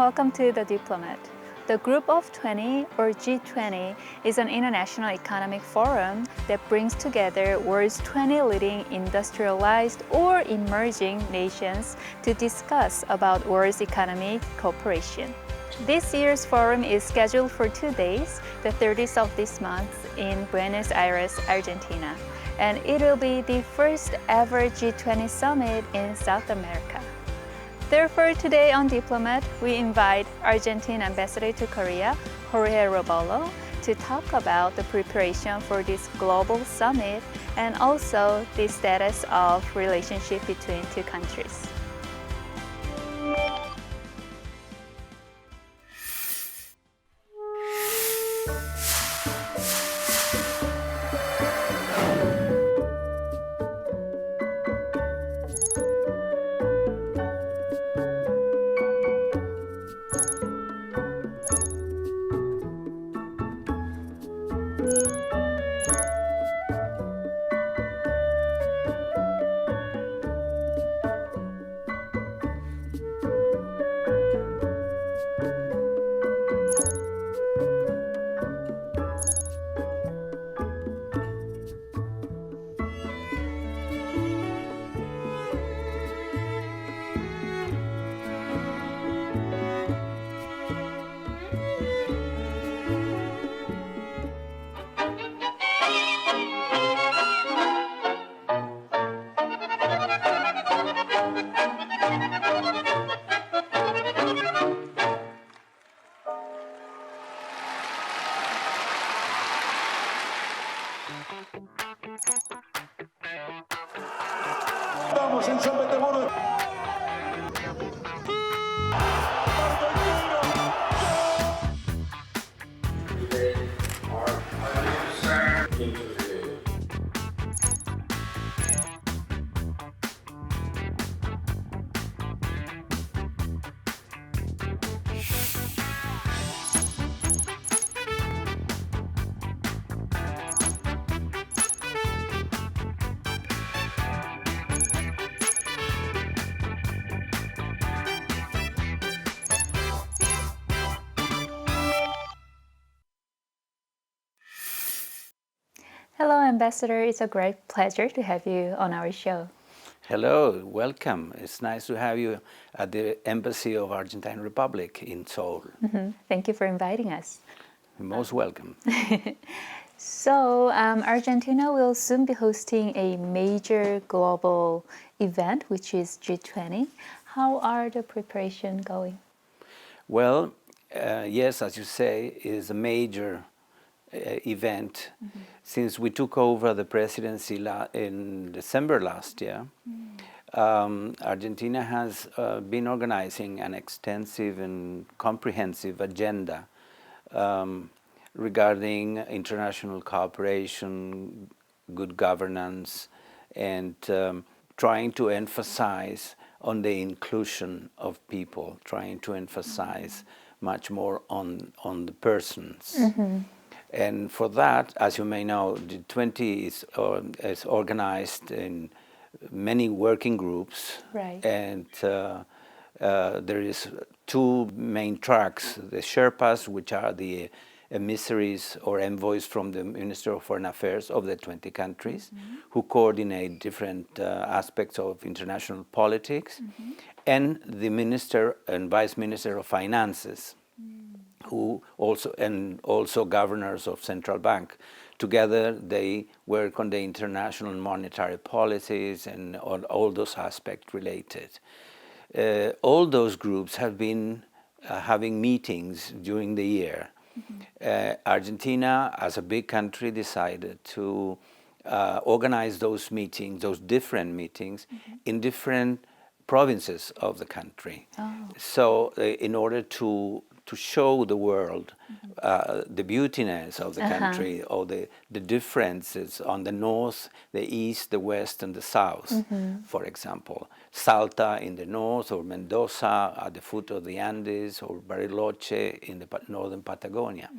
welcome to the Diplomat. The Group of 20, or G20, is an international economic forum that brings together world's 20 leading industrialized or emerging nations to discuss about world's economic cooperation. This year's forum is scheduled for 2 days, the 30th of this month in Buenos Aires, Argentina, and it will be the first ever G20 summit in South America. Therefore, today on Diplomat, we invite Argentine Ambassador to Korea, Jorge Roballo, to talk about the preparation for this global summit and also the status of relationship between two countries. Hello, Ambassador. It's a great pleasure to have you on our show. Hello, welcome. It's nice to have you at the Embassy of Argentine Republic in Seoul. Thank you for inviting us. You're most welcome. So, Argentina will soon be hosting a major global event, which is G20. How are the preparations going? Well, yes, as you say, it is a major event. Since we took over the presidency in December last year, Argentina has been organizing an extensive and comprehensive agenda regarding international cooperation, good governance, and trying to emphasize on the inclusion of people, trying to emphasize much more on the persons. And for that, as you may know, the 20 is organized in many working groups. Right. And there is two main tracks, the Sherpas, which are the emissaries or envoys from the Minister of Foreign Affairs of the 20 countries, who coordinate different aspects of international politics, and the Minister and Vice Minister of Finances, who also governors of central bank. Together they work on the international monetary policies and on all those aspects related. All those groups have been having meetings during the year. Argentina, as a big country, decided to organize those meetings, those different meetings, in different provinces of the country. So in order to show the world the beautiness of the country, or the differences on the north, the east, the west, and the south, for example. Salta in the north, or Mendoza at the foot of the Andes, or Bariloche in the northern Patagonia.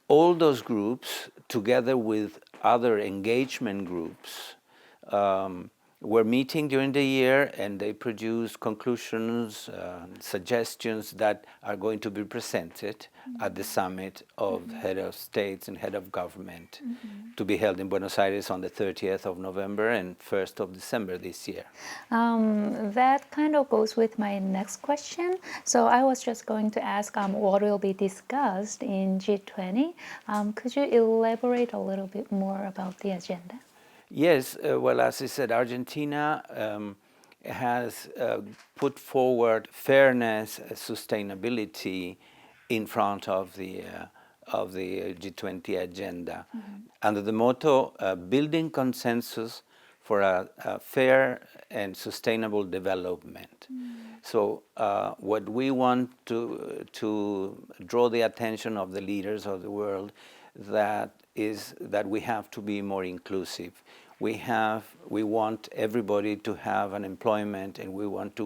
All those groups, together with other engagement groups, we're meeting during the year, and they produce conclusions, suggestions that are going to be presented at the summit of head of states and head of government to be held in Buenos Aires on the 30th of November and 1st of December this year. That kind of goes with my next question. So I was just going to ask what will be discussed in G20. Could you elaborate a little bit more about the agenda? Yes, well, as I said, Argentina has put forward fairness, sustainability in front of the G20 agenda, under the motto building consensus for a fair and sustainable development. So what we want to draw the attention of the leaders of the world is that we have to be more inclusive. We want everybody to have an employment, and we want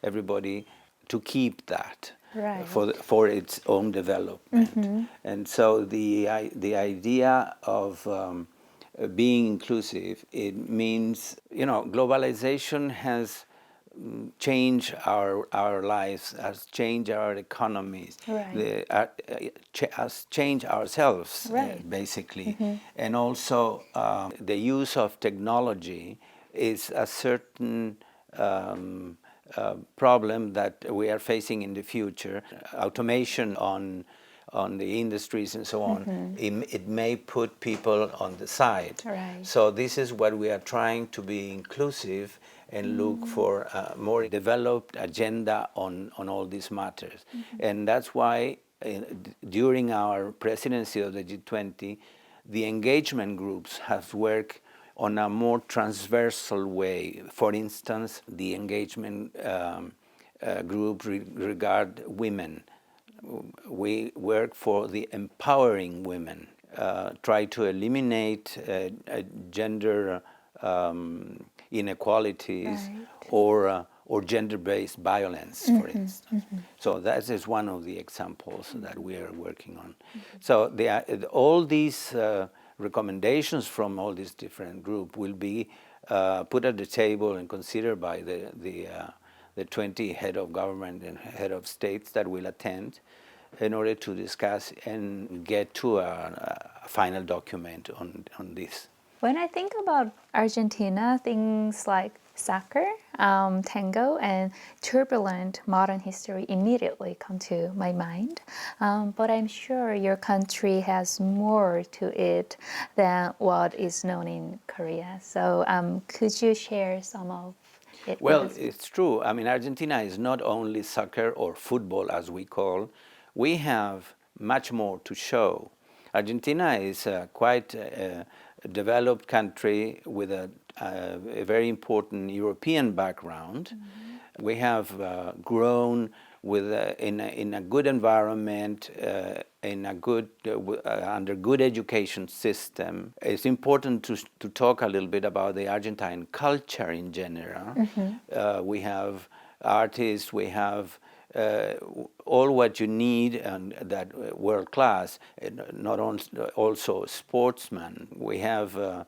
everybody to keep that. Right. For its own development. And so the idea of being inclusive, it means, globalization has changed our lives, has changed our economies, Right. has changed ourselves, Right. basically. And also the use of technology is a certain problem that we are facing in the future. Automation on the industries and so on, it may put people on the side. Right. So this is what we are trying to be inclusive and look for a more developed agenda on all these matters. And that's why during our presidency of the G20, the engagement groups have worked on a more transversal way. For instance, the engagement group regard women. We work for the empowering women, try to eliminate gender inequalities, Right. or gender-based violence, for instance. So that is one of the examples that we are working on. So all these recommendations from all these different groups will be put at the table and considered by the 20 head of government and head of states that will attend in order to discuss and get to a final document on this. When I think about Argentina, things like soccer, tango, and turbulent modern history immediately come to my mind. But I'm sure your country has more to it than what is known in Korea. So could you share some of it? Well, it's true. I mean, Argentina is not only soccer or football, as we call. We have much more to show. Argentina is quite a developed country with a very important European background. We have grown in a good environment, under good education system. It's important to talk a little bit about the Argentine culture in general. We have artists, we have all what you need, and that world class, not also sportsmen. We have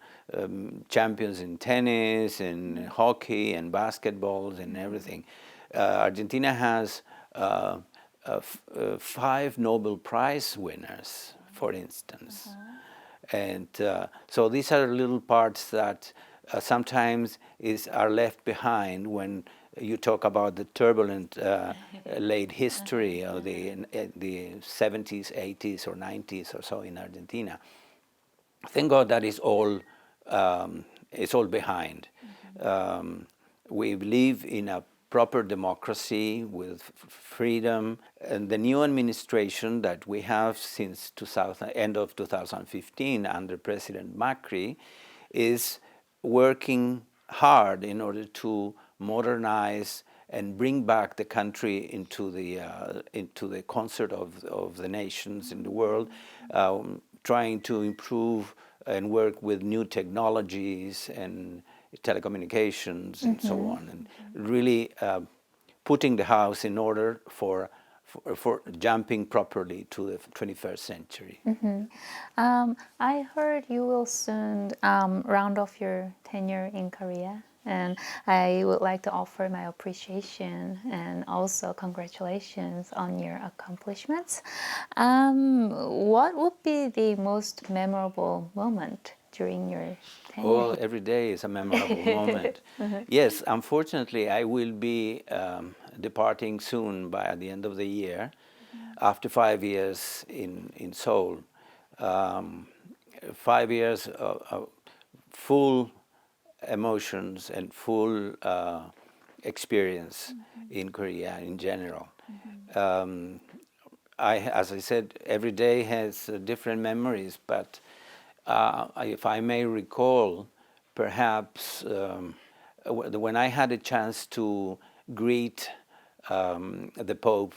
champions in tennis and hockey and basketballs and everything. Argentina has 5 Nobel Prize winners, for instance. And so these are little parts that sometimes are left behind when you talk about the turbulent late history of the 70s, 80s, or 90s or so in Argentina. Thank God that is all behind. We live in a proper democracy with freedom, and the new administration that we have since end of 2015 under President Macri is working hard in order to modernize and bring back the country into the concert of the nations in the world, trying to improve and work with new technologies and telecommunications and so on, and really putting the house in order for for jumping properly to the 21st century. I heard you will soon round off your tenure in Korea, and I would like to offer my appreciation and also congratulations on your accomplishments. What would be the most memorable moment during your tenure? Well, every day is a memorable moment. Yes, unfortunately, I will be departing soon at the end of the year, after 5 years in Seoul. 5 years of full emotions and full experience in Korea in general. As I said, every day has different memories, but if I may recall, perhaps when I had a chance to greet the Pope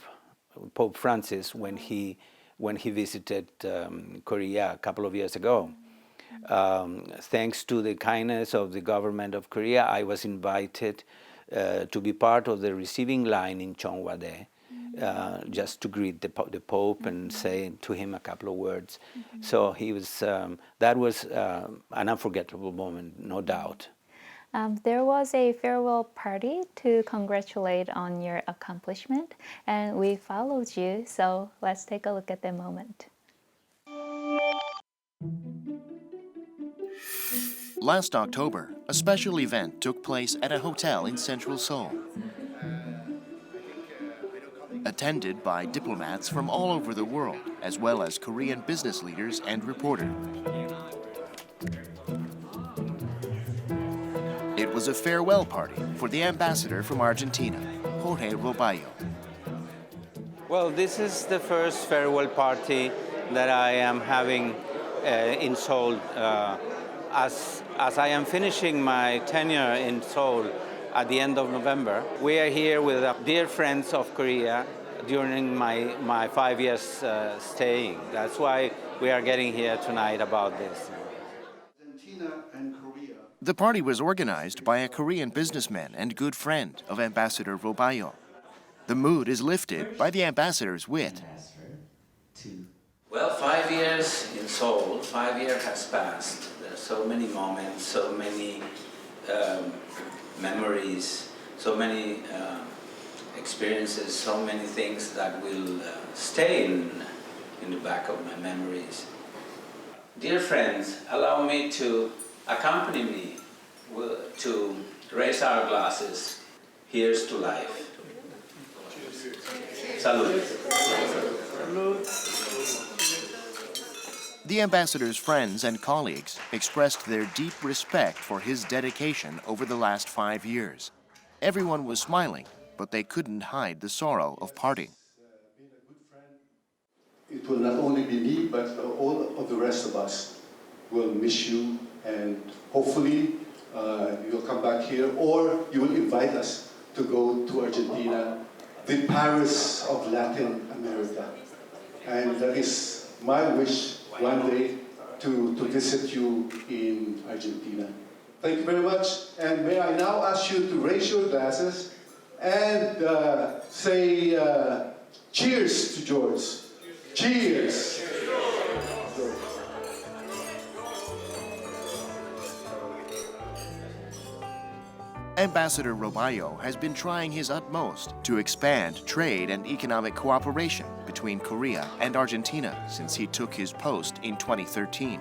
Francis when he visited Korea a couple of years ago. Thanks to the kindness of the government of Korea, I was invited to be part of the receiving line in Cheongwade, just to greet the Pope and say to him a couple of words. So that was an unforgettable moment, no doubt. There was a farewell party to congratulate on your accomplishment, and we followed you, so let's take a look at the moment. Last October, a special event took place at a hotel in central Seoul. Attended by diplomats from all over the world, as well as Korean business leaders and reporters. It was a farewell party for the ambassador from Argentina, Jorge Roballo. Well, this is the first farewell party that I am having in Seoul. As I am finishing my tenure in Seoul at the end of November, we are here with dear friends of Korea during my 5 years staying. That's why we are getting here tonight about this. Argentina and Korea. The party was organized by a Korean businessman and good friend of Ambassador Roballo. The mood is lifted by the ambassador's wit. Well, 5 years in Seoul, 5 years has passed. There are so many moments, so many memories, so many experiences, so many things that will stay in the back of my memories. Dear friends, allow me to accompany me to raise our glasses. Here's to life. Salud. The ambassador's friends and colleagues expressed their deep respect for his dedication over the last 5 years. Everyone was smiling, but they couldn't hide the sorrow of parting. It will not only be me, but all of the rest of us will miss you, and hopefully you'll come back here, or you will invite us to go to Argentina, the Paris of Latin America. And that is my wish one day to visit you in Argentina. Thank you very much, and may I now ask you to raise your glasses and say cheers to George. Cheers. Ambassador Roballo has been trying his utmost to expand trade and economic cooperation between Korea and Argentina since he took his post in 2013.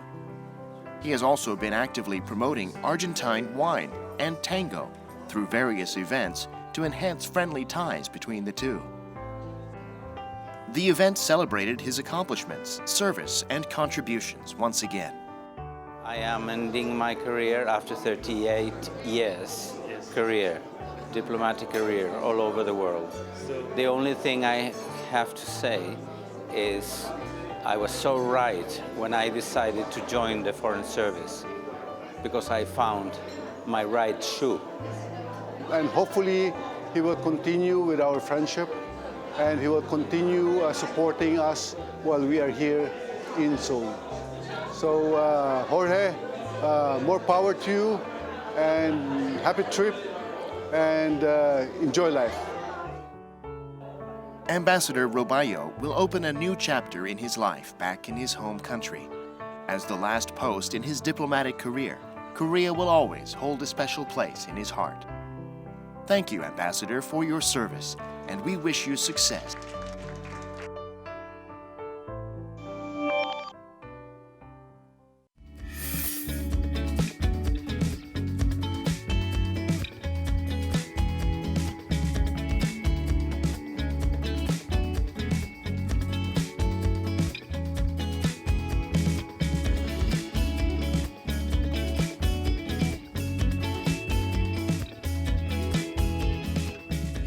He has also been actively promoting Argentine wine and tango through various events to enhance friendly ties between the two. The event celebrated his accomplishments, service, and contributions once again. I am ending my career after 38 years career, diplomatic career all over the world. The only thing I have to say is I was so right when I decided to join the Foreign Service, because I found my right shoe. And hopefully he will continue with our friendship, and he will continue supporting us while we are here in Seoul. So Jorge, more power to you, and happy trip, and enjoy life. Ambassador Roballo will open a new chapter in his life back in his home country. As the last post in his diplomatic career, Korea will always hold a special place in his heart. Thank you, Ambassador, for your service, and we wish you success.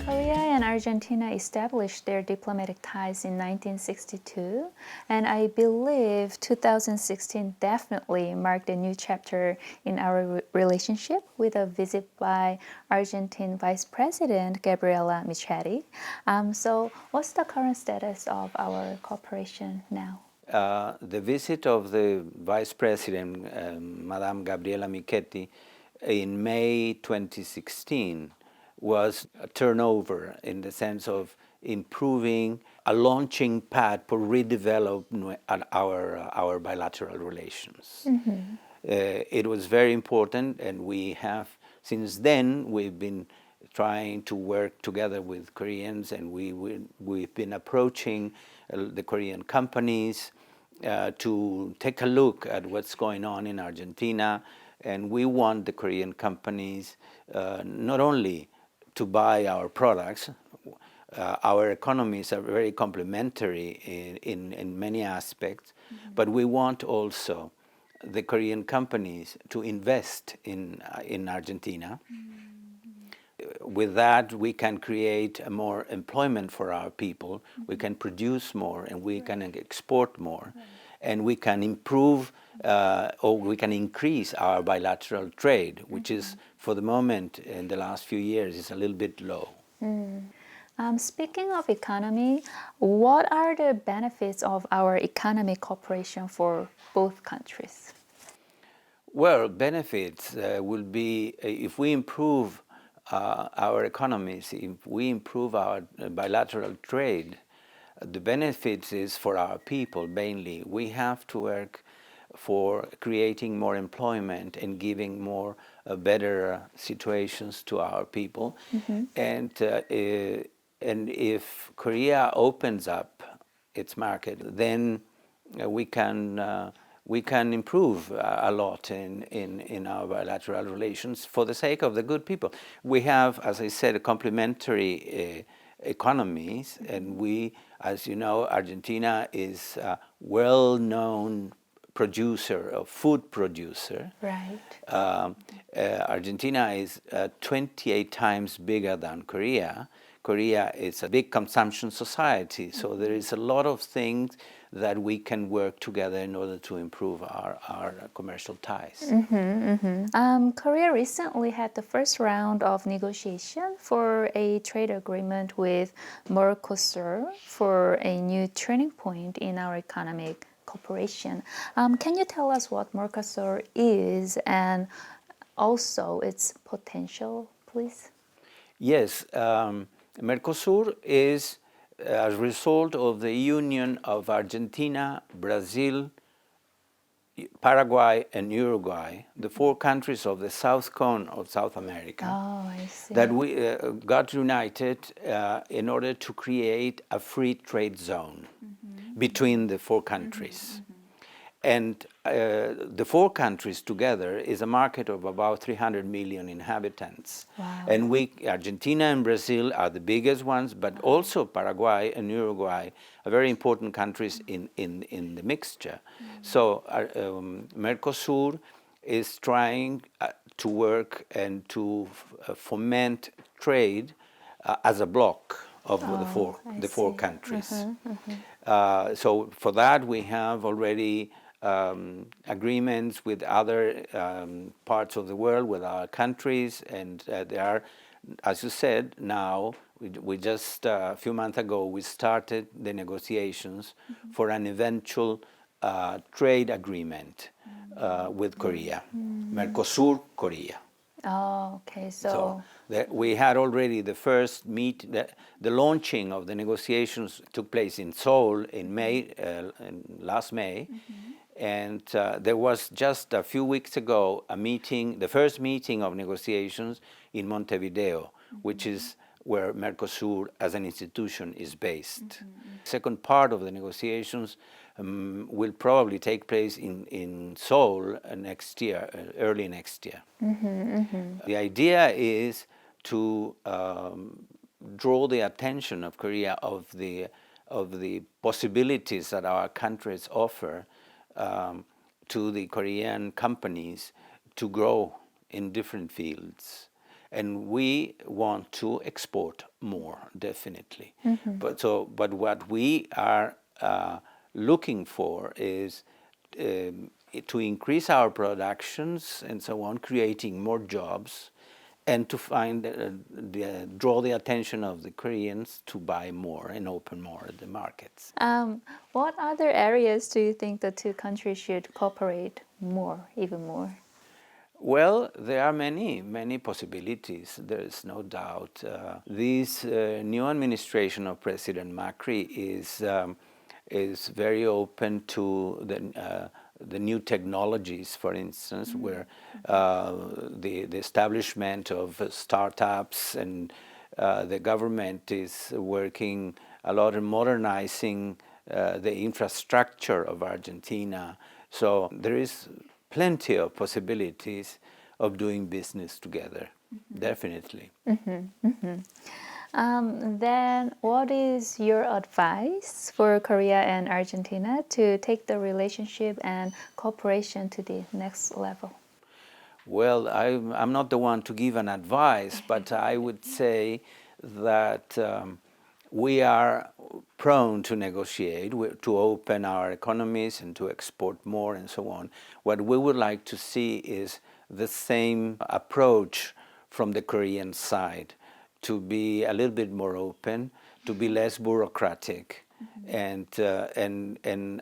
Korea and Argentina established their diplomatic ties in 1962, and I believe 2016 definitely marked a new chapter in our relationship with a visit by Argentine Vice President Gabriela Michetti. So what's the current status of our cooperation now? The visit of the Vice President, Madame Gabriela Michetti, in May 2016 was a turnover in the sense of improving a launching pad for redeveloping our bilateral relations. It was very important, and we have, since then, we've been trying to work together with Koreans, and we've been approaching the Korean companies to take a look at what's going on in Argentina, and we want the Korean companies not only to buy our products. Our economies are very complementary in many aspects, but we want also the Korean companies to invest in Argentina. With that, we can create more employment for our people, we can produce more, and we can export more, and we can improve or we can increase our bilateral trade, which is, for the moment, in the last few years, is a little bit low. Speaking of economy, what are the benefits of our economic cooperation for both countries? Well, benefits will be if we improve our economies, if we improve our bilateral trade, the benefits is for our people mainly. We have to work for creating more employment and giving more better situations to our people. And if Korea opens up its market, then we can improve a lot in our bilateral relations for the sake of the good people. We have, as I said, complementary economies, and we, as you know, Argentina is a well-known food producer. Right. Argentina is 28 times bigger than Korea. Korea is a big consumption society, so there is a lot of things that we can work together in order to improve our commercial ties. Korea recently had the first round of negotiation for a trade agreement with MERCOSUR for a new turning point in our economic cooperation. Can you tell us what MERCOSUR is and also its potential, please? Yes, MERCOSUR is a result of the union of Argentina, Brazil, Paraguay, and Uruguay, the four countries of the south cone of South America, I see. that we got united in order to create a free trade zone between the four countries. And the four countries together is a market of about 300 million inhabitants. Wow. And Argentina and Brazil are the biggest ones, but also Paraguay and Uruguay are very important countries in the mixture. So MERCOSUR is trying to work and to foment trade as a bloc of the four countries. So for that we have already agreements with other parts of the world, with our countries, and there are, as you said, now we just a few months ago we started the negotiations for an eventual trade agreement with Korea, MERCOSUR Korea. Oh, okay. So we had already the first the launching of the negotiations took place in Seoul in last May. And there was just a few weeks ago a meeting, the first meeting of negotiations in Montevideo, which is where Mercosur as an institution is based. Second part of the negotiations will probably take place in Seoul next year, early next year. The idea is to draw the attention of Korea of the possibilities that our countries offer to the Korean companies to grow in different fields. And we want to export more, definitely. But what we are looking for is to increase our productions and so on, creating more jobs, and to draw the attention of the Koreans to buy more and open more the markets. What other areas do you think the two countries should cooperate more, even more? Well, there are many possibilities. There is no doubt. This new administration of President Macri is very open to the new technologies, for instance, where the establishment of startups, and the government is working a lot on modernizing the infrastructure of Argentina. So there is plenty of possibilities of doing business together, definitely. Then what is your advice for Korea and Argentina to take the relationship and cooperation to the next level? Well, I'm not the one to give an advice, but I would say that we are prone to negotiate, to open our economies and to export more and so on. What we would like to see is the same approach from the Korean side, to be a little bit more open, to be less bureaucratic, and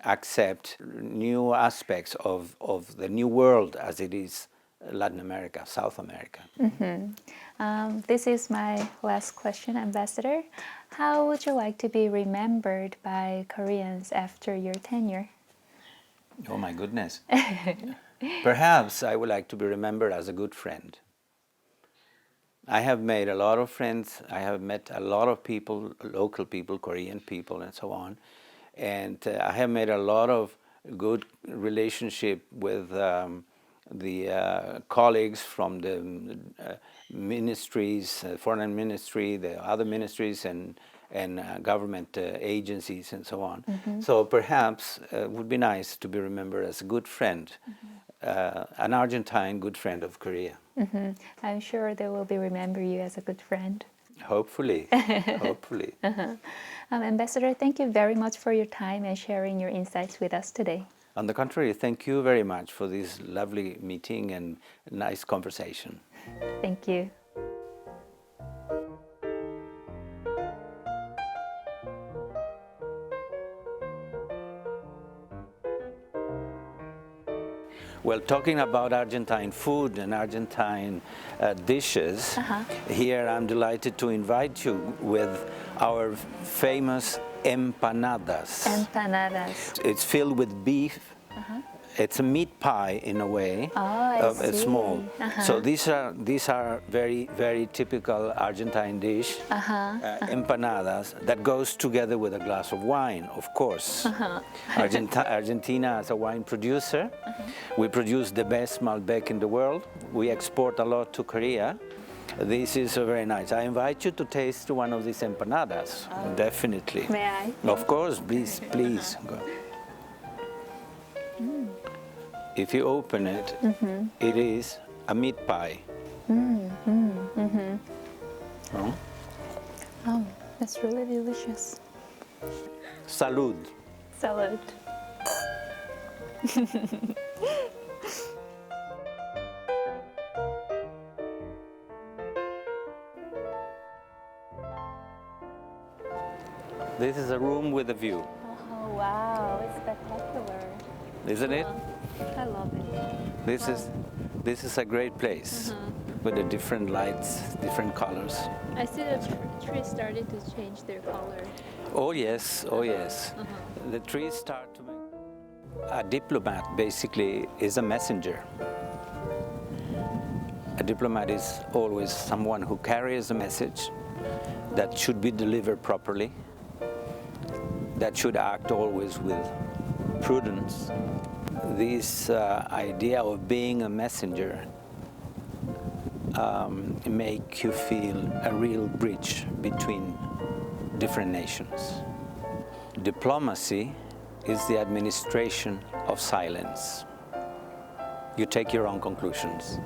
accept new aspects of the new world as it is Latin America, South America. This is my last question, Ambassador. How would you like to be remembered by Koreans after your tenure? Oh my goodness. Perhaps I would like to be remembered as a good friend. I have made a lot of friends. I have met a lot of people, local people, Korean people, and so on. And I have made a lot of good relationship with the colleagues from the ministries, foreign ministry, the other ministries, and government agencies, and so on. So perhaps it would be nice to be remembered as a good friend, an Argentine good friend of Korea. I'm sure they will remember you as a good friend. Hopefully, hopefully. Ambassador, thank you very much for your time and sharing your insights with us today. On the contrary, thank you very much for this lovely meeting and nice conversation. Thank you. Well, talking about Argentine food and Argentine dishes, here I'm delighted to invite you with our famous empanadas. Empanadas. It's filled with beef. It's a meat pie in a way. It's small. So these are very, very typical Argentine dish. Empanadas that goes together with a glass of wine, of course. Argentina is a wine producer. We produce the best Malbec in the world. We export a lot to Korea. This is very nice. I invite you to taste one of these empanadas. Definitely. May I? Of course, please, please. Go. If you open it, it is a meat pie. Oh? Oh, that's really delicious. Salud. Salad. This is a room with a view. Oh, wow, it's spectacular. Isn't it? I love it. This is a great place. with the different lights, different colors. I see the trees started to change their color. Oh yes, oh yes. The trees start to make... A diplomat basically is a messenger. A diplomat is always someone who carries a message that should be delivered properly, that should act always with prudence. This idea of being a messenger make you feel a real bridge between different nations. Diplomacy is the administration of silence. You take your own conclusions.